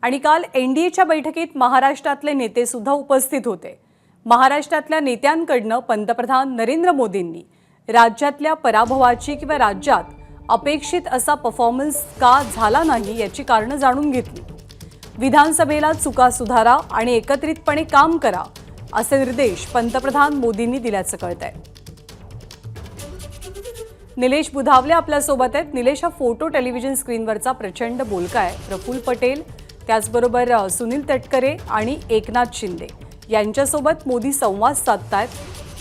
आणि काल एनडीएच्या बैठकीत महाराष्ट्रातले नेते सुद्धा उपस्थित होते। महाराष्ट्रातल्या नेत्यांकडनं पंतप्रधान नरेंद्र मोदींनी राज्यातल्या पराभवाची किंवा राज्यात अपेक्षित असा परफॉर्मन्स का झाला नाही याची कारणं जाणून घेतली। विधानसभेला चुका सुधारा आणि एकत्रितपणे काम करा असे निर्देश पंतप्रधान मोदींनी दिल्याचं कळतंय। निलेश बुधावले आपल्या सोबत आहेत। निलेश, हा फोटो टेलिव्हिजन स्क्रीनवरचा प्रचंड बोलका आहे। प्रफुल्ल पटेल, त्याचबरोबर सुनील तटकरे आणि एकनाथ शिंदे यांच्यासोबत मोदी संवाद साधतायत।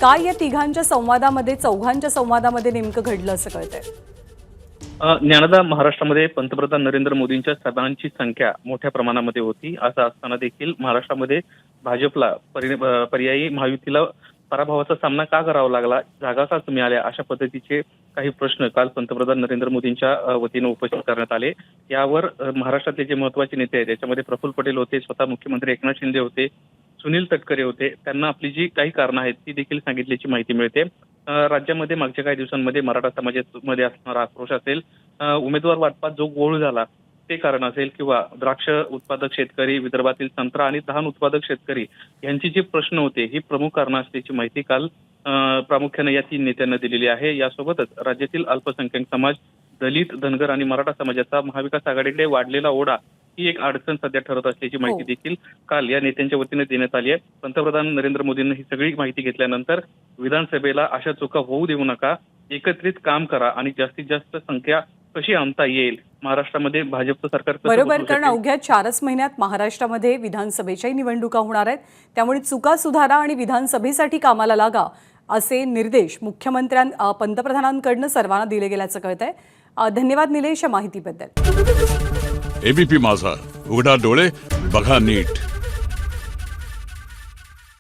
काय या तिघांच्या संवादामध्ये, चौघांच्या संवादामध्ये नेमकं घडलं असं कळतंय? ज्ञानदा, महाराष्ट्रामध्ये पंतप्रधान नरेंद्र मोदींच्या सभांची संख्या मोठ्या प्रमाणामध्ये होती। असं असताना देखील महाराष्ट्रामध्ये भाजपला पर्यायी महायुतीला पराभवाचा सामना का करावा लागला, जागा का मिळाल्या, अशा पद्धतीचे काही प्रश्न काल पंतप्रधान नरेंद्र मोदींच्या वतीनं उपस्थित करण्यात आले। यावर महाराष्ट्रातले जे महत्त्वाचे नेते आहेत त्याच्यामध्ये प्रफुल्ल पटेल होते, स्वतः मुख्यमंत्री एकनाथ शिंदे होते, सुनील तटकरे होते। त्यांना आपली जी काही कारणं आहेत ती देखील सांगितल्याची माहिती मिळते। राज्यामध्ये मागच्या काही दिवसांमध्ये मराठा समाजामध्ये असणारा आक्रोश असेल, उमेदवार वाटपात जो गोळ झाला ते कारण असेल, किंवा द्राक्ष उत्पादक शेतकरी, विदर्भातील संत्रा आणि धान उत्पादक शेतकरी यांची जे प्रश्न होते ही प्रमुख कारणं असल्याची माहिती काल प्रामुख्याने या तीन नेत्यांना दिलेली आहे। यासोबतच राज्यातील अल्पसंख्याक समाज, दलित, धनगर आणि मराठा समाजाचा महाविकास आघाडीकडे वाढलेला ओढा ही एक अडचण सध्या ठरत असल्याची माहिती देखील काल या नेत्यांच्या वतीने देण्यात आली आहे। पंतप्रधान नरेंद्र मोदींनी ही सगळी माहिती घेतल्यानंतर विधानसभेला अशा चुका होऊ देऊ नका, एकत्रित काम करा आणि जास्तीत जास्त संख्या कशी आणता येईल, महाराष्ट्रामध्ये भाजपचं सरकार बरोबर, कारण अवघ्या 4च महिन्यात महाराष्ट्रामध्ये विधानसभेच्याही निवडणुका होणार आहेत। त्यामुळे चुका सुधारा आणि विधानसभेसाठी कामाला लागा असे निर्देश पंतप्रधानांकडून सर्वांना दिले गेल्याचं कळतंय। धन्यवाद निलेश या माहितीबद्दल। एबीपी माझा, उघडा डोळे बघा नीट।